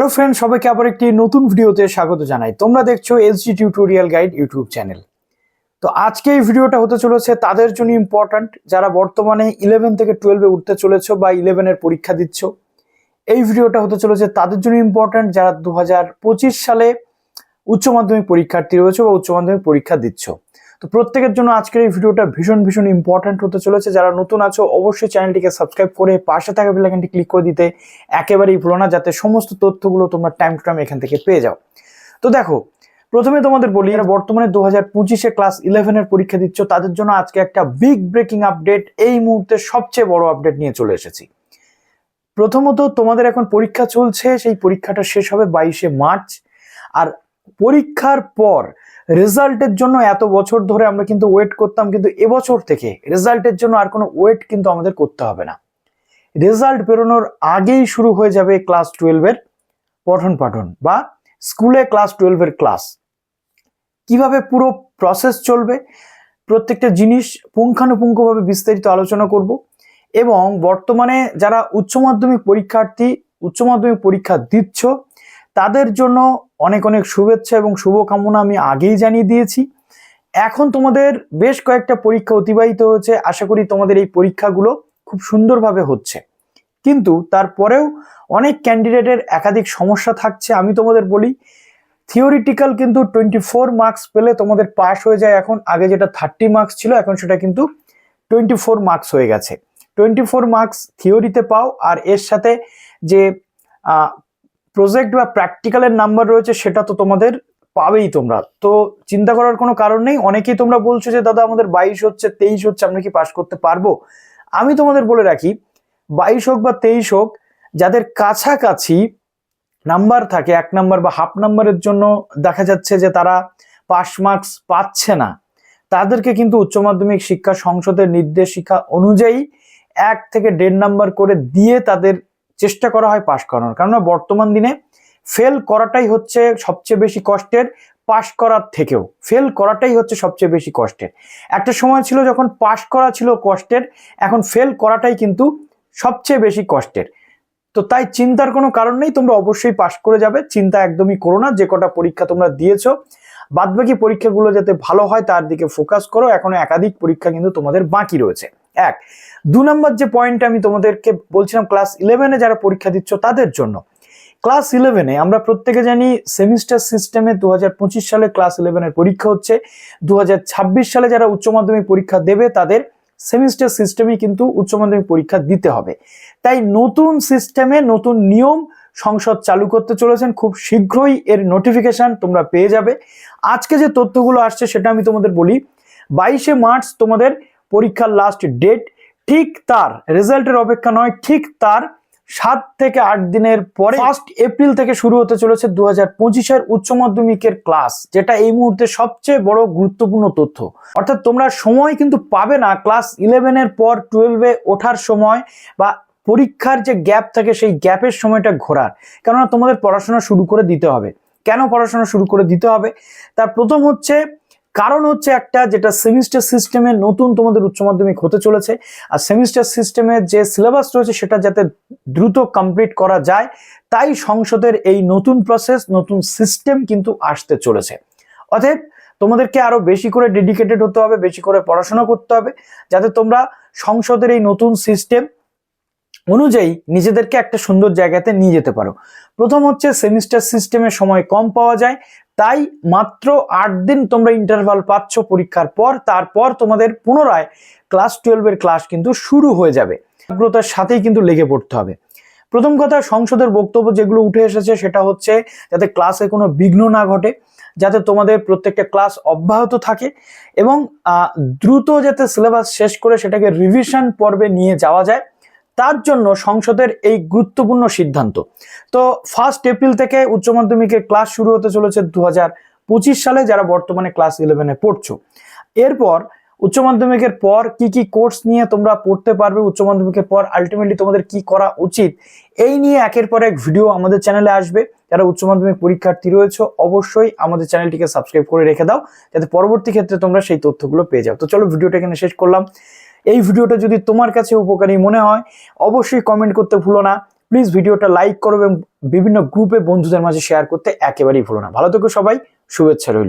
Hello friend, সবাইকে আবার একটি নতুন ভিডিওতে স্বাগত জানাই। তোমরা দেখছো SG tutorial guide YouTube channel. তো আজকে এই ভিডিওটা হতে চলেছে তাদের জন্য ইম্পর্ট্যান্ট যারা বর্তমানে 11 থেকে 12-এ উঠতে চলেছো বা 11-এর পরীক্ষা দিচ্ছ। এই ভিডিওটা হতে চলেছে তাদের জন্য ইম্পর্ট্যান্ট যারা 2025 সালে উচ্চ মাধ্যমিক পরীক্ষার্থী রয়েছে বা উচ্চ মাধ্যমিক পরীক্ষা দিচ্ছ। তো প্রত্যেকের জন্য আজকের এই ভিডিওটা ভীষণ ইম্পর্ট্যান্ট হতে চলেছে। যারা নতুন আছো অবশ্যই চ্যানেলটিকে সাবস্ক্রাইব করে পাশে থাকা বেল আইকনটি ক্লিক করে দিতে একেবারেই ভুলো না, যাতে সমস্ত তথ্যগুলো তোমরা টাইম টু টাইম এখান থেকে পেয়ে যাও। তো দেখো, প্রথমে তোমাদের বলি, যারা বর্তমানে 2025-এ ক্লাস 11-এর পরীক্ষা দিচ্ছ তাদের জন্য আজকে একটা বিগ ব্রেকিং আপডেট, এই মুহূর্তে সবচেয়ে বড় আপডেট নিয়ে চলে এসেছি। প্রথমত, তোমাদের এখন পরীক্ষা চলছে, সেই পরীক্ষাটা শেষ হবে 22শে মার্চ। আর পরীক্ষার পর রেজাল্টের জন্য এত বছর ধরে আমরা কিন্তু ওয়েট করতাম, কিন্তু এবছর থেকে রেজাল্টের জন্য আর কোনো ওয়েট কিন্তু আমাদের করতে হবে না। রেজাল্ট বেরোনোর আগেই শুরু হয়ে যাবে ক্লাস 12-এর পঠন পাঠন বা স্কুলে ক্লাস 12-এর ক্লাস। কিভাবে পুরো প্রসেস চলবে প্রত্যেকটা জিনিস পুঙ্খানুপুঙ্খভাবে বিস্তারিত আলোচনা করব। এবং বর্তমানে যারা উচ্চ মাধ্যমিক পরীক্ষার্থী, উচ্চ মাধ্যমিক পরীক্ষা দিচ্ছ, তাদের জন্য অনেক শুভেচ্ছা এবং শুভকামনা আমি আগেই জানিয়ে দিয়েছি। এখন তোমাদের বেশ কয়েকটা পরীক্ষা অতিবাহিত হয়েছে, আশা করি তোমাদের এই পরীক্ষাগুলো খুব সুন্দরভাবে হচ্ছে। কিন্তু তারপরেও অনেক ক্যান্ডিডেটের একাধিক সমস্যা থাকছে। আমি তোমাদের বলি, থিওরিটিক্যাল কিন্তু 24 মার্কস পেলে তোমাদের পাস হয়ে যায়। এখন আগে যেটা 30 মার্কস ছিল, এখন সেটা কিন্তু 24 মার্কস হয়ে গেছে। 24 মার্কস থিওরিতে পাও, আর এর সাথে যে প্রজেক্ট বা প্র্যাকটিক্যালের নাম্বার রয়েছে সেটা তো তোমাদের পাবেই তোমরা। তো চিন্তা করার কোনো কারণ নেই। অনেকেই তোমরা বলছো যে দাদা আমাদের 22 হচ্ছে 23 হচ্ছে, আমরা কি পাস করতে পারবো? আমি তোমাদের বলে রাখি, 22 হোক বা 23 হোক, যাদের কাছাকাছি নাম্বার থাকে 1 নাম্বার বা হাফ নাম্বারের জন্য দেখা যাচ্ছে যে তারা পাস মার্কস পাচ্ছে না, তাদেরকে কিন্তু উচ্চ মাধ্যমিক শিক্ষা সংসদের নির্দেশিকা অনুযায়ী 1 থেকে 1.5 নাম্বার করে দিয়ে তাদের চেষ্টা করা হয় পাস করানোর। কারণ বর্তমান দিনে ফেল করাটাই হচ্ছে সবচেয়ে বেশি কষ্টের, পাস করার থেকেও ফেল করাটাই হচ্ছে সবচেয়ে বেশি কষ্টের। একটা সময় ছিল যখন পাস করা ছিল কষ্টের, এখন ফেল করাটাই কিন্তু সবচেয়ে বেশি কষ্টের। তো তাই চিন্তার কোনো কারণ নেই, তোমরা অবশ্যই পাস করে যাবে, চিন্তা একদমই করো না। যে কটা পরীক্ষা তোমরা দিয়েছো, বাদবাকি পরীক্ষাগুলো যাতে ভালো হয় তার দিকে ফোকাস করো। এখনো একাধিক পরীক্ষা কিন্তু তোমাদের বাকি রয়েছে। 2 নম্বর যে পয়েন্ট আমি তোমাদেরকে বলছিলাম, ক্লাস 11-এ যারা পরীক্ষা দিচ্ছ তাদের জন্য। ক্লাস 11-এ আমরা প্রত্যেকে জানি সেমিস্টার সিস্টেমে 2025 সালে ক্লাস 11-এর পরীক্ষা হচ্ছে। 2026 সালে যারা উচ্চ মাধ্যমিক পরীক্ষা দেবে তাদের সেমিস্টার সিস্টেমে কিন্তু উচ্চ মাধ্যমিক পরীক্ষা দিতে হবে। তাই নতুন সিস্টেমে নতুন নিয়ম সংসদ চালু করতে চলেছেন, খুব শীঘ্রই এর নোটিফিকেশন তোমরা পেয়ে যাবে। আজকে যে তথ্যগুলো আসছে সেটা আমি তোমাদের বলি। 22শে মার্চ তোমাদের পরীক্ষার লাস্ট ডেট। ঠিক তার রেজাল্টের অপেক্ষা নয়, ঠিক তার 7 থেকে 8 দিনের পরে 1 এপ্রিল থেকে শুরু হতে চলেছে 2025-এর উচ্চ মাধ্যমিকের ক্লাস, যেটা এই মুহূর্তে সবচেয়ে বড় গুরুত্বপূর্ণ তথ্য। অর্থাৎ তোমরা সময় কিন্তু পাবে না ক্লাস 11-এর পর 12-এ ওঠার সময় বা পরীক্ষার যে গ্যাপ থাকে সেই গ্যাপের সময়টা ঘোরার। কেননা তোমাদের পড়াশোনা শুরু করে দিতে হবে। কেন পড়াশোনা শুরু করে দিতে হবে? তার প্রথম কারণ হচ্ছে একটা, যেটা সেমিস্টার সিস্টেমে নতুন তোমাদের উচ্চ মাধ্যমিক হতে চলেছে। আর সেমিস্টার সিস্টেমে যে সিলেবাস রয়েছে সেটা যাতে দ্রুত কমপ্লিট করা যায়, তাই সংসদের এই নতুন প্রসেস, নতুন সিস্টেম কিন্তু আসতে চলেছে। অতএব তোমাদেরকে আরো বেশি করে ডেডিকেটেড হতে হবে, বেশি করে পড়াশোনা করতে হবে, যাতে তোমরা সংসদের এই নতুন সিস্টেম অনুযায়ী নিজেদেরকে একটা সুন্দর জায়গাতে নিয়ে যেতে পারো। প্রথম সেমিস্টার সিস্টেমের সময় কম পাওয়া যায়, তাই মাত্র 8 দিন তোমরা ইন্টারভাল পাচ্ছ পরীক্ষার পর। তারপর তোমাদের পুনরায় ক্লাস 12-এর ক্লাস কিন্তু শুরু হয়ে যাবে। আগ্রহতার সাথেই কিন্তু লেগে পড়তে হবে। প্রথম কথা, সংসদের বক্তব্য যেগুলো উঠে এসেছে সেটা হচ্ছে যাতে ক্লাসে কোনো বিঘ্ন না ঘটে, যাতে তোমাদের প্রত্যেকটা ক্লাস অব্যাহত থাকে এবং দ্রুত যাতে সিলেবাস শেষ করে সেটাকে রিভিশন পর্বে নিয়ে যাওয়া যায়, তার জন্য সংসদের এই গুরুত্বপূর্ণ সিদ্ধান্ত। তো 1 এপ্রিল থেকে উচ্চ মাধ্যমিকের ক্লাস শুরু হতে চলেছে 2025 সালে, যারা বর্তমানে ক্লাস 11-এ পড়ছো। এরপর উচ্চ মাধ্যমিকের পর কি কোর্স নিয়ে তোমরা পড়তে পারবে, উচ্চ মাধ্যমিকের পর আলটিমেটলি তোমাদের কি করা উচিত, এই নিয়ে একের পর এক ভিডিও আমাদের চ্যানেলে আসবে। যারা উচ্চ মাধ্যমিক পরীক্ষার্থী রয়েছে অবশ্যই আমাদের চ্যানেলটিকে সাবস্ক্রাইব করে রেখে দাও, যাতে পরবর্তী ক্ষেত্রে তোমরা সেই তথ্যগুলো পেয়ে যাও। তো চলো, ভিডিওটা এখানে শেষ করলাম। এই ভিডিওটা যদি তোমার কাছে উপকারী মনে হয় অবশ্যই কমেন্ট করতে ভুলো না। প্লিজ ভিডিওটা লাইক করো এবং বিভিন্ন গ্রুপে বন্ধুদের মাঝে শেয়ার করতে একেবারেই ভুলো না। ভালো থেকো সবাই, শুভেচ্ছা রইল।